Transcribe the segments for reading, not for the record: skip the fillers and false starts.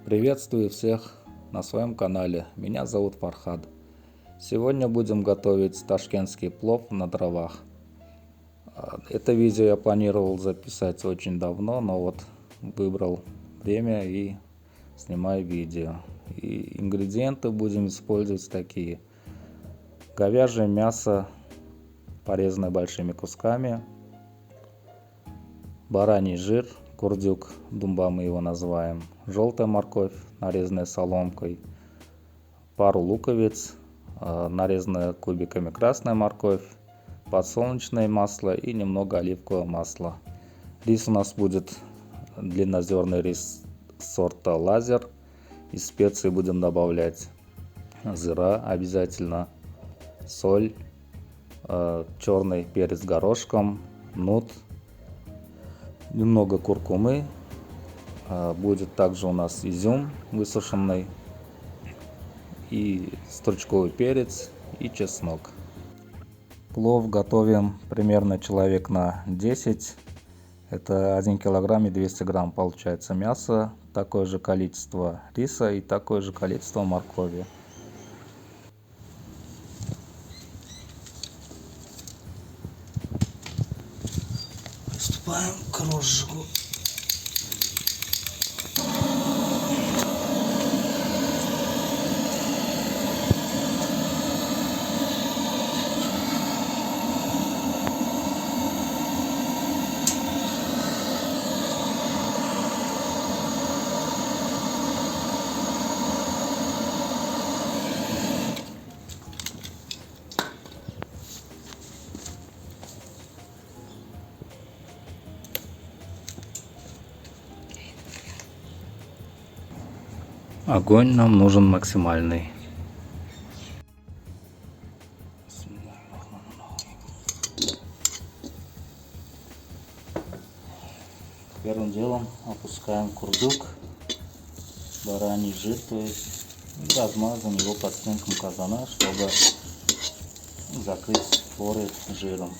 Приветствую всех на своем канале. Меня зовут Фархад. Сегодня будем готовить ташкентский плов на дровах. Это видео я планировал записать очень давно, но вот выбрал время и снимаю видео. И ингредиенты будем использовать такие: говяжье мясо, порезанное большими кусками, бараний жир, курдюк, думба мы его называем, желтая морковь, нарезанная соломкой, пару луковиц, нарезанная кубиками красная морковь, подсолнечное масло и немного оливкового масла. Рис у нас будет длиннозерный рис сорта лазер. Из специй будем добавлять зира обязательно, соль, черный перец горошком, нут, немного куркумы. Будет также у нас изюм высушенный, и стручковый перец, и чеснок. Плов готовим примерно человек на 10. Это 1 килограмм и 200 грамм получается мясо, такое же количество риса и такое же количество моркови. Приступаем к розжигу. Огонь нам нужен максимальный. Первым делом опускаем курдюк, бараний жир, то есть, и размазываем его по стенкам казана, чтобы закрыть поры жиром.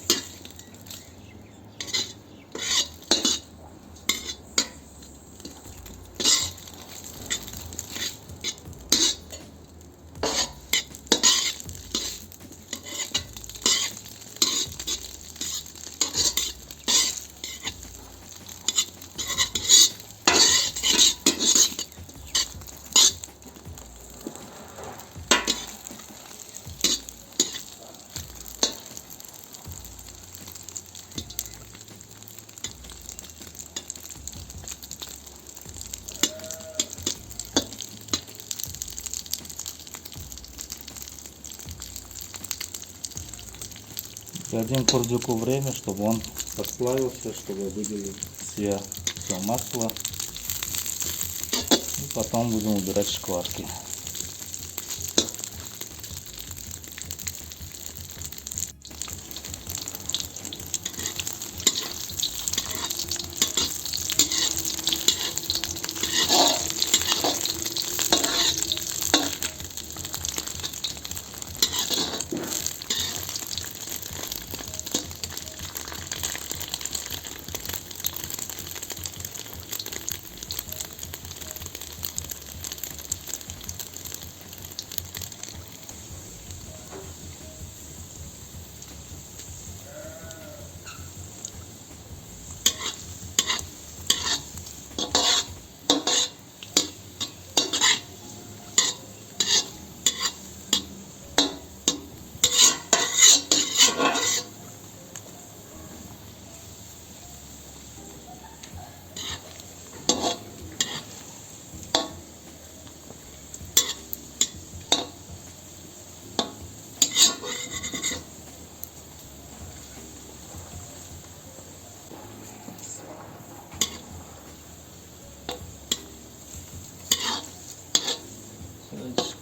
Дадим курдюку время, чтобы он подслаивался, чтобы выделил все масло. И потом будем убирать шкварки.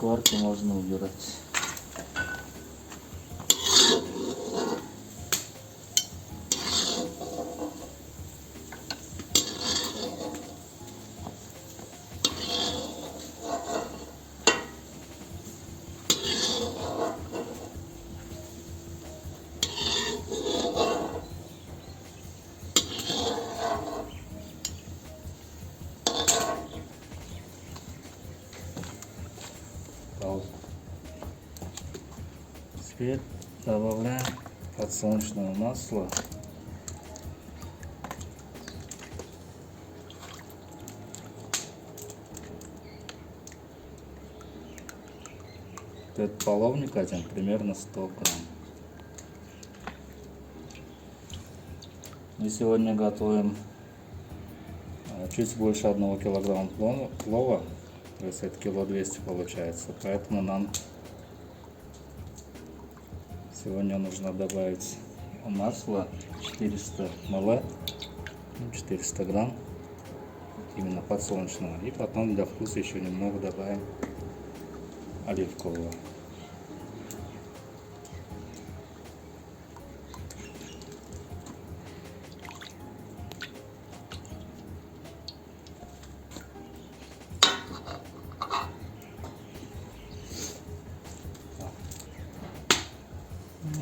Шкварки можно убирать. стал. Теперь добавляем подсолнечное масло. Этот половник один примерно 100 грамм. Мы сегодня готовим чуть больше 1 килограмма плова, то есть это 200 кг получается, поэтому нам сегодня нужно добавить масло 400 мл, 400 грамм, именно подсолнечного, и потом для вкуса еще немного добавим оливкового.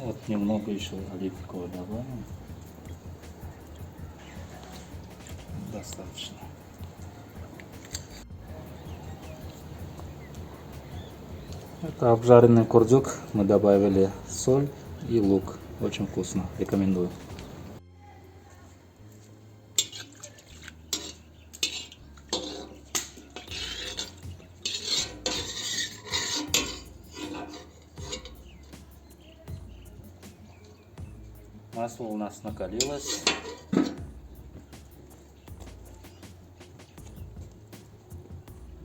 Вот немного еще оливкового добавим. Достаточно. Это обжаренный курдюк. Мы добавили соль и лук. Очень вкусно. Рекомендую. Масло у нас накалилось.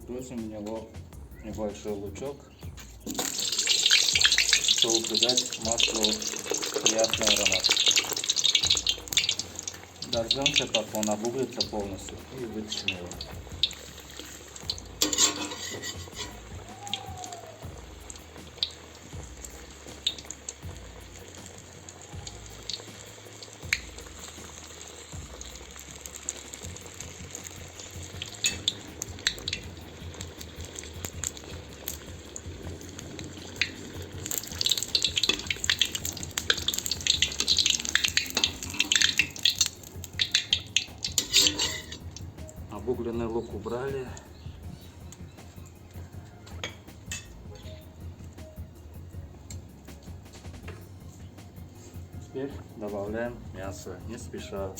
Бросим в него небольшой лучок, чтобы придать маслу приятный аромат. Дождемся, пока он обуглится полностью, и вытащим его. Обугленный лук убрали. Теперь добавляем мясо, не спеша.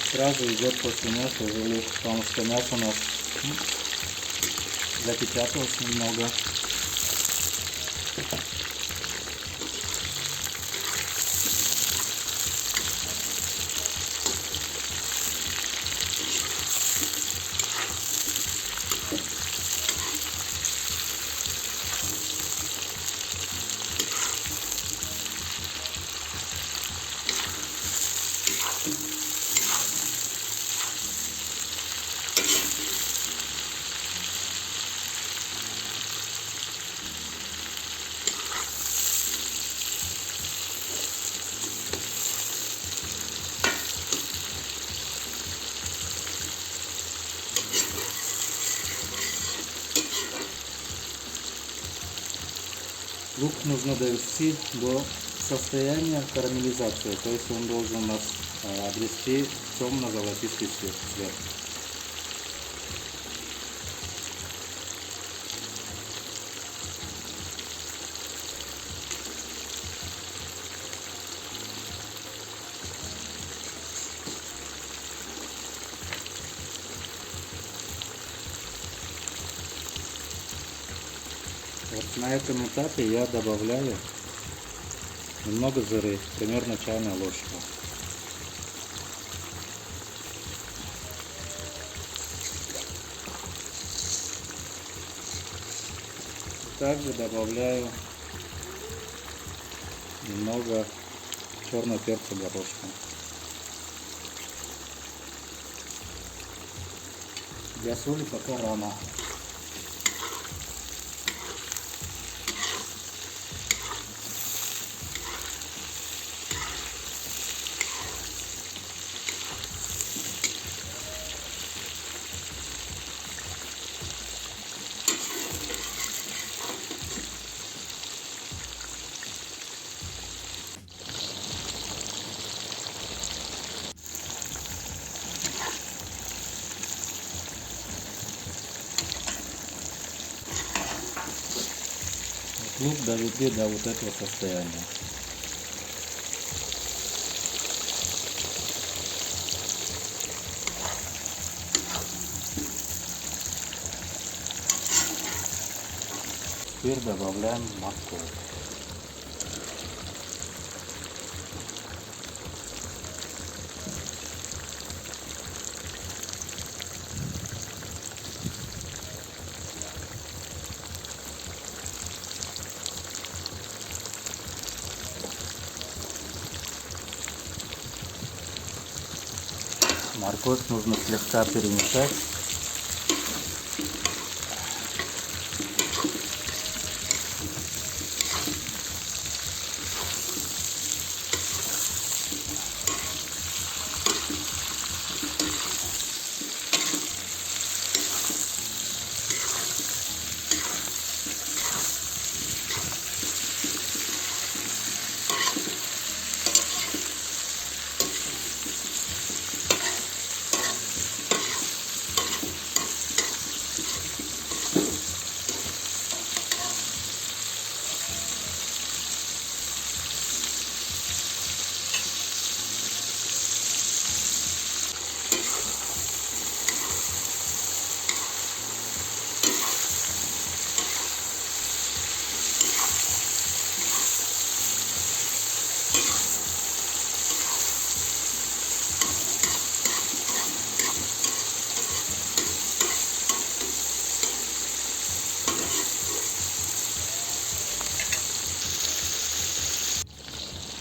Сразу идет после мяса уже лук, потому что мясо у нас запечаталось немного. Лук нужно довести до состояния карамелизации, то есть он должен у нас обрести темно-золотистый цвет. На этом этапе я добавляю немного жиры, примерно чайная ложка. Также добавляю немного черного перца горошком. Для соли пока рано. Лук доведи до вот этого состояния. Теперь добавляем морковь. Морковь нужно слегка перемешать.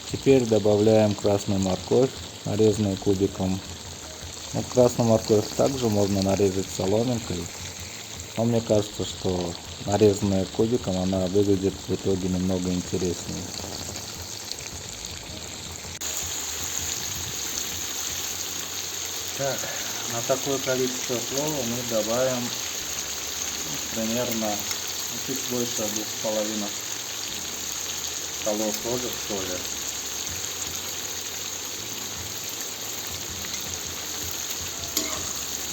Теперь добавляем красную морковь, нарезанную кубиком. Вот красную морковь также можно нарезать соломинкой, но мне кажется, что нарезанная кубиком она выглядит в итоге немного интереснее. Так, на такое количество плова мы добавим примерно чуть больше 2,5 столовых ложек соли.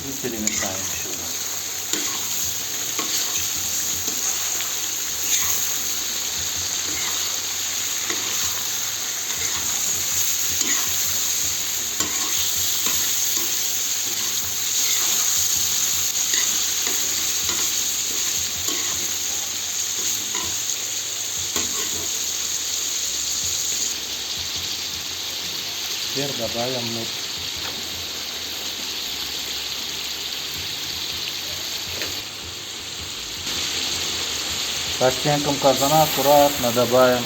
И перемешаем еще раз. Теперь добавим нут. По стенкам казана аккуратно добавим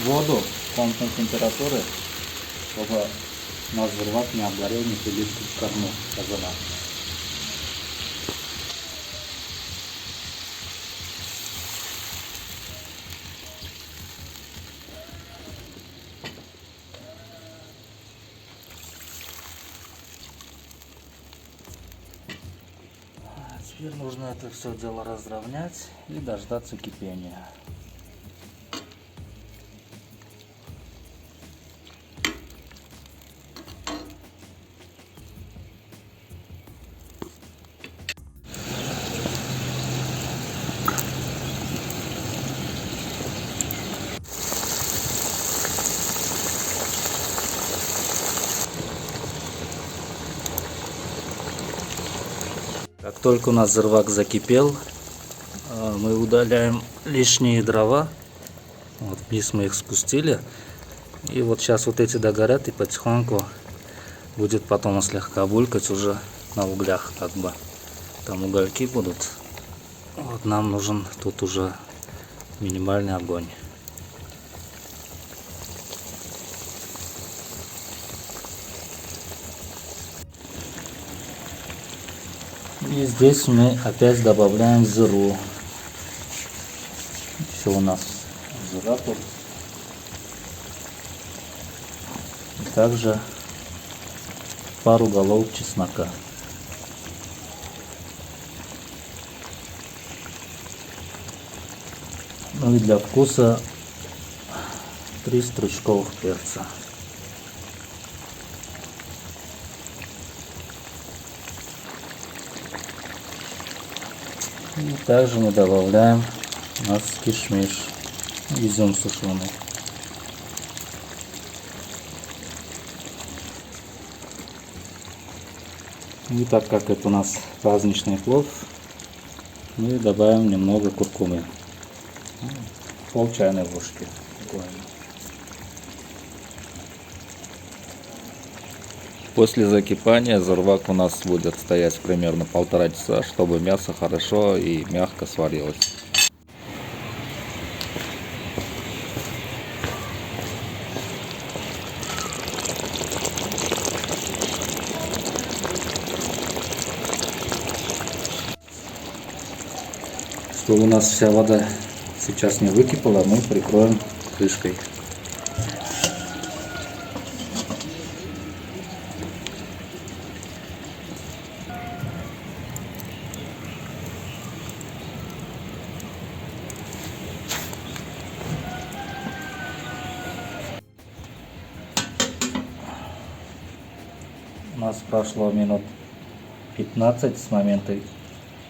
воду комнатной температуры, чтобы наш зырвак не обгорел, не прилип к корну казана. Теперь нужно это все дело разровнять и дождаться кипения. Как только у нас зырвак закипел, Мы удаляем лишние дрова. Вот вниз мы их спустили. И вот сейчас вот эти догорят, и потихоньку будет потом слегка булькать уже на углях, как бы. Там угольки будут. Вот нам нужен тут уже минимальный огонь. И здесь мы опять добавляем зыру. Еще у нас зыра тут. И также пару голов чеснока. Ну и для вкуса 3 стручковых перца. И также мы добавляем у нас кишмиш, изюм сушеный. И так как это у нас праздничный плов, мы добавим немного куркумы. Пол чайной ложки буквально. После закипания зурвак у нас будет стоять примерно 1,5 часа, чтобы мясо хорошо и мягко сварилось. Чтобы у нас вся вода сейчас не выкипала, мы прикроем крышкой. У нас прошло минут 15 с момента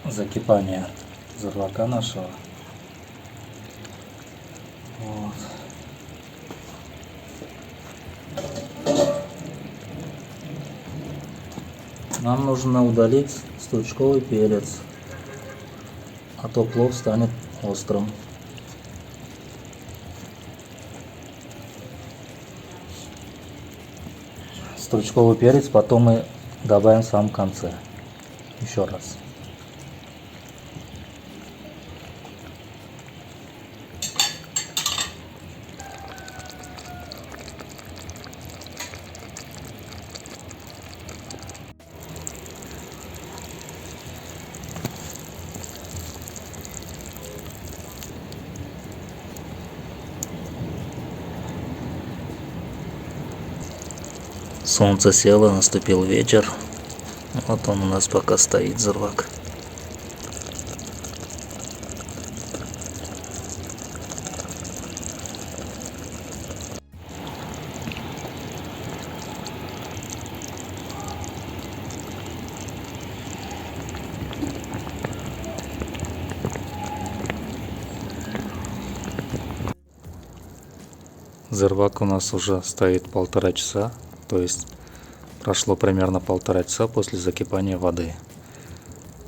закипания зурвака нашего. Вот. Нам нужно удалить стручковый перец, а то плов станет острым. Стручковый перец потом мы добавим в самом конце. Еще раз. Солнце село, наступил вечер. Вот он у нас пока стоит, зурвак. Зурвак у нас уже стоит 1,5 часа. То есть прошло примерно 1,5 часа после закипания воды.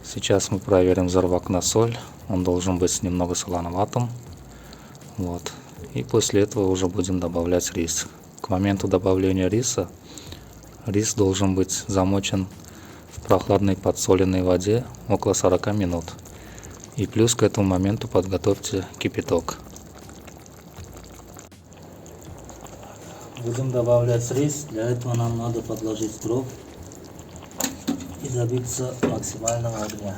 Сейчас мы проверим зурвак на соль. Он должен быть немного солоноватым. Вот. И после этого уже будем добавлять рис. К моменту добавления риса рис должен быть замочен в прохладной подсоленной воде около 40 минут. И плюс к этому моменту подготовьте кипяток. Будем добавлять рис. Для этого нам надо подложить дров и добиться максимального огня.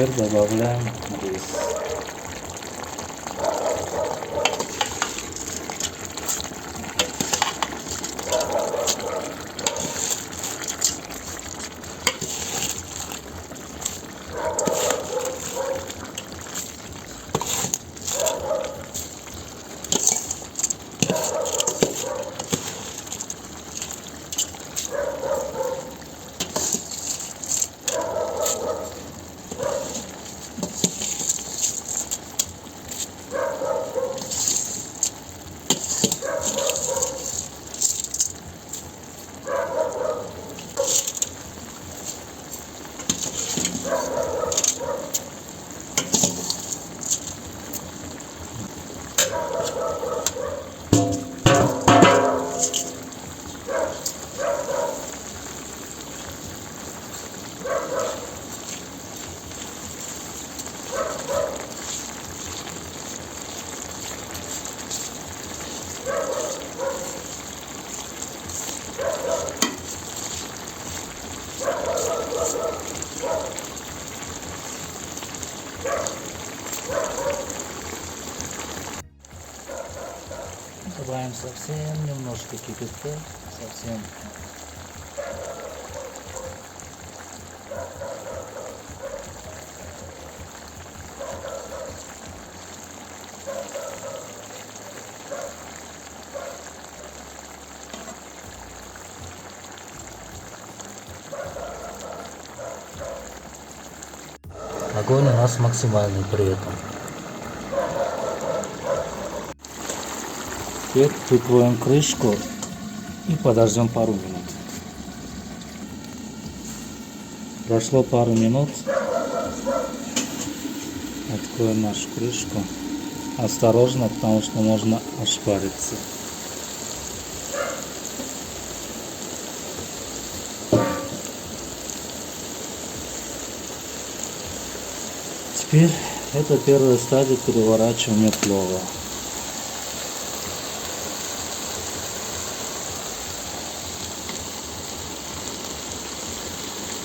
Теперь добавляем рис. Добавим совсем немножко кипятка, совсем. Огонь у нас максимальный при этом. Теперь прикроем крышку и подождем пару минут. Прошло пару минут. Откроем нашу крышку. Осторожно, потому что можно ошпариться. Теперь это первая стадия переворачивания плова.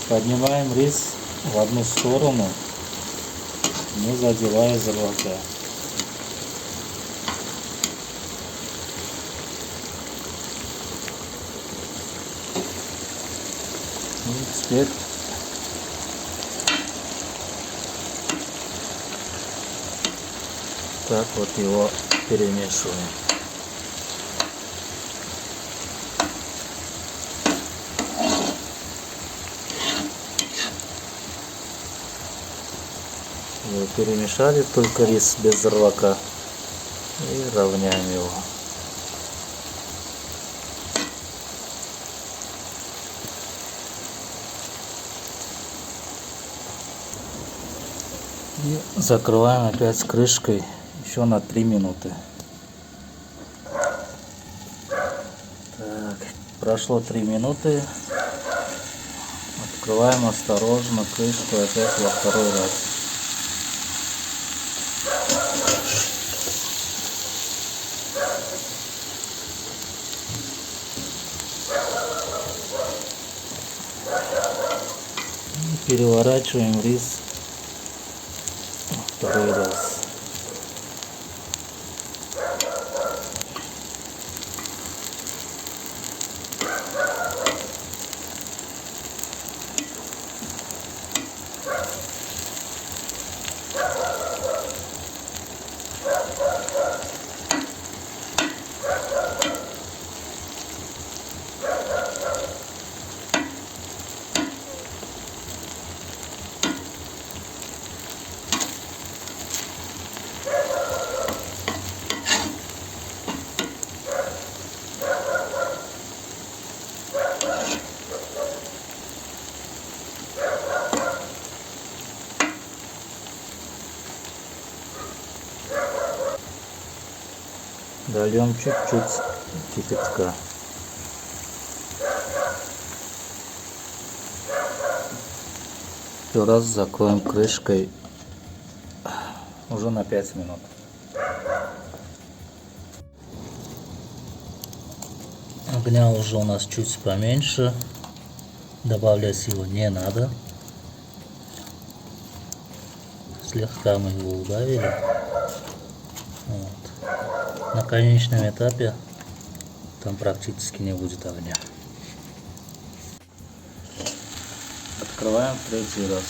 Поднимаем рис в одну сторону, не задевая зервака. И теперь так вот его перемешиваем. Перемешали только рис без зервака и равняем его. И закрываем опять крышкой еще на 3 минуты. Так, прошло 3 минуты. Открываем осторожно крышку опять во второй раз. И переворачиваем рис во второй раз. Дольем чуть-чуть кипятка. Еще раз закроем крышкой уже на 5 минут. Огня уже у нас чуть поменьше. Добавлять его не надо. слегка мы его убавили. Вот. На конечном этапе там практически не будет огня. Открываем третий раз.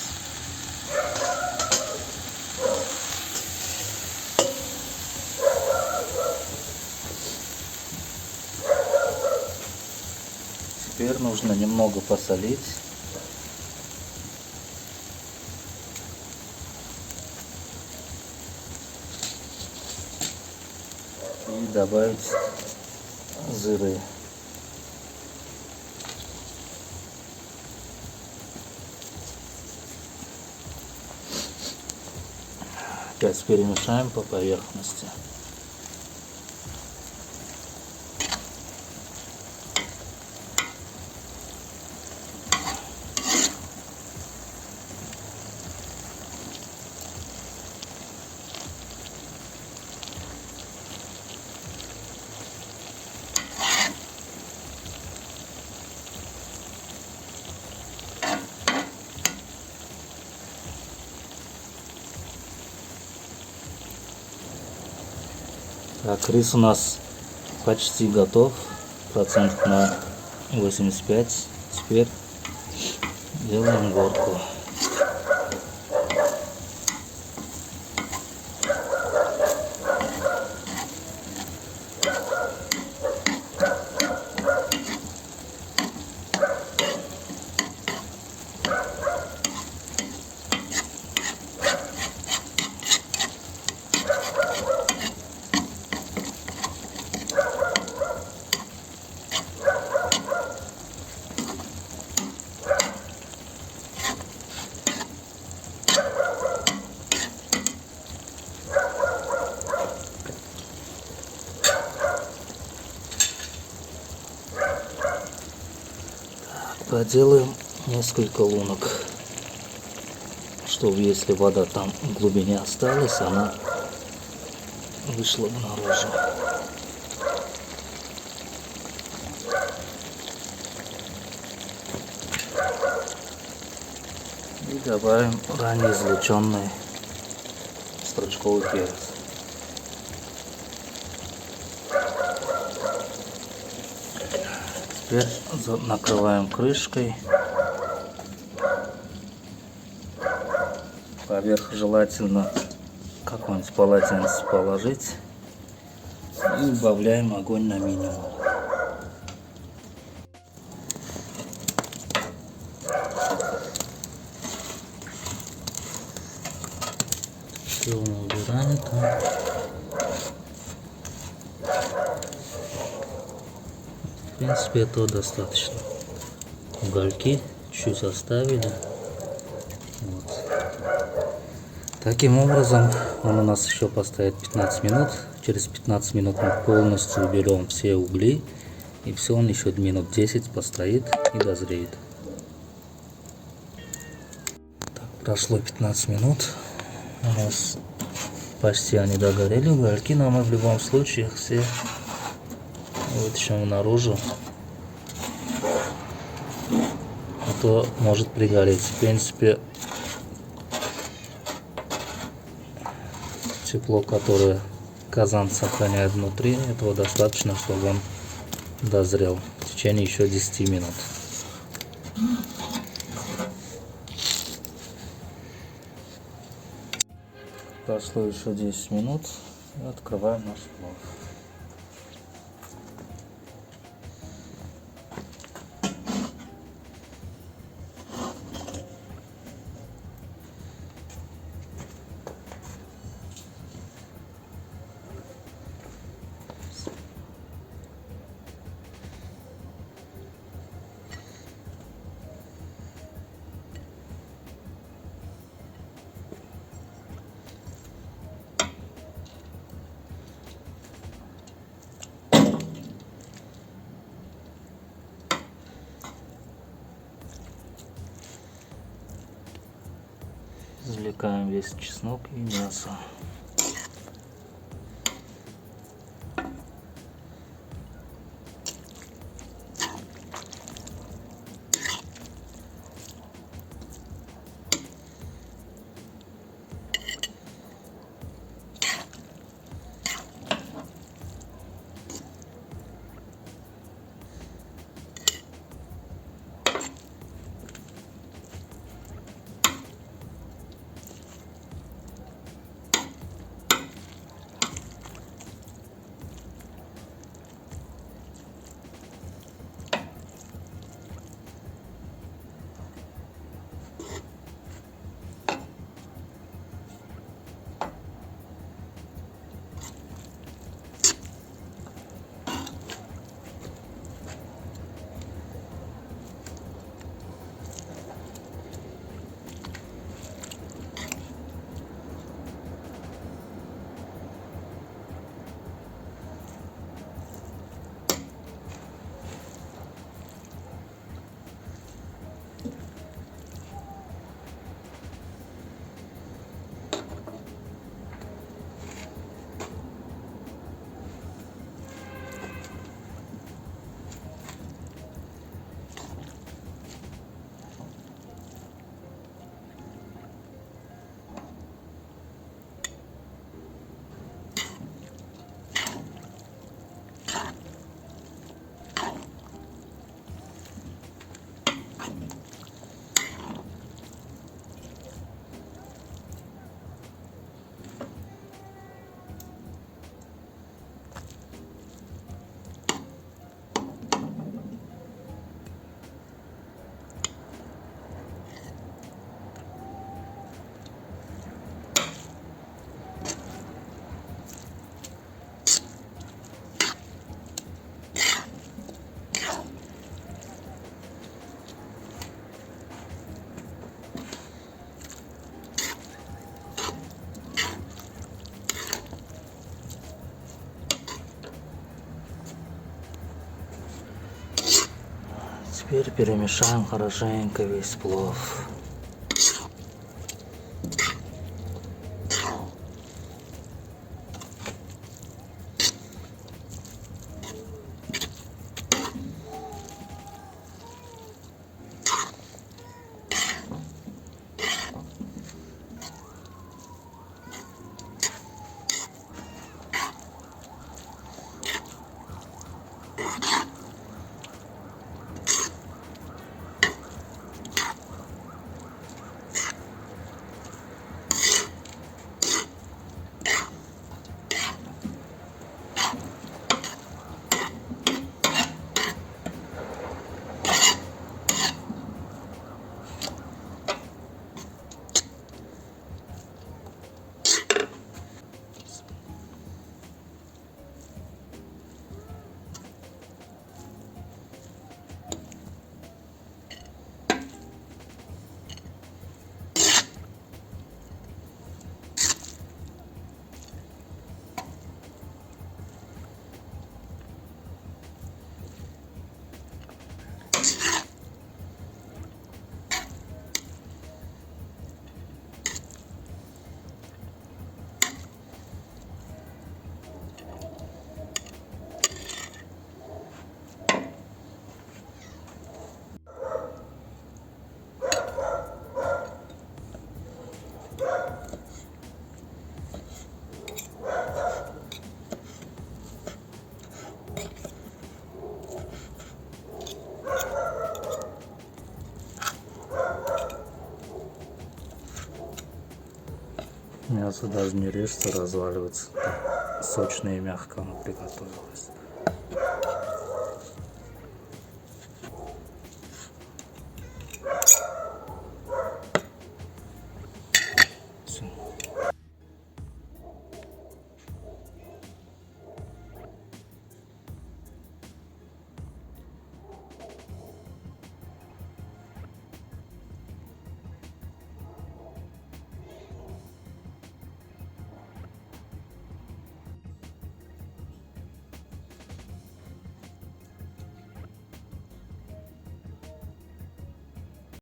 Теперь нужно немного посолить. И добавить зыры. Опять перемешаем по поверхности. Так, рис у нас почти готов, процентов на 85. Теперь делаем горку. Проделаем несколько лунок, чтобы если вода там в глубине осталась, она вышла бы наружу. И добавим ранее извлеченный стручковый перец. Теперь накрываем крышкой. Поверх желательно какое-нибудь полотенце положить. И убавляем огонь на минимум. Все мы убираем там. В принципе, этого достаточно. Угольки чуть оставили. Вот. Таким образом, он у нас еще постоит 15 минут. Через 15 минут мы полностью уберем все угли. И все, он еще минут 10 постоит и дозреет. Так, прошло 15 минут. У нас почти они догорели угольки, но мы в любом случае их все вытащим наружу, а то может пригореть. В принципе, тепло, которое казан сохраняет внутри, этого достаточно, чтобы он дозрел в течение еще 10 минут. Прошло еще 10 минут и открываем наш плов. Извлекаем весь чеснок и мясо. Теперь перемешаем хорошенько весь плов. Мясо даже не режется, разваливается. Сочно и мягко оно приготовилось.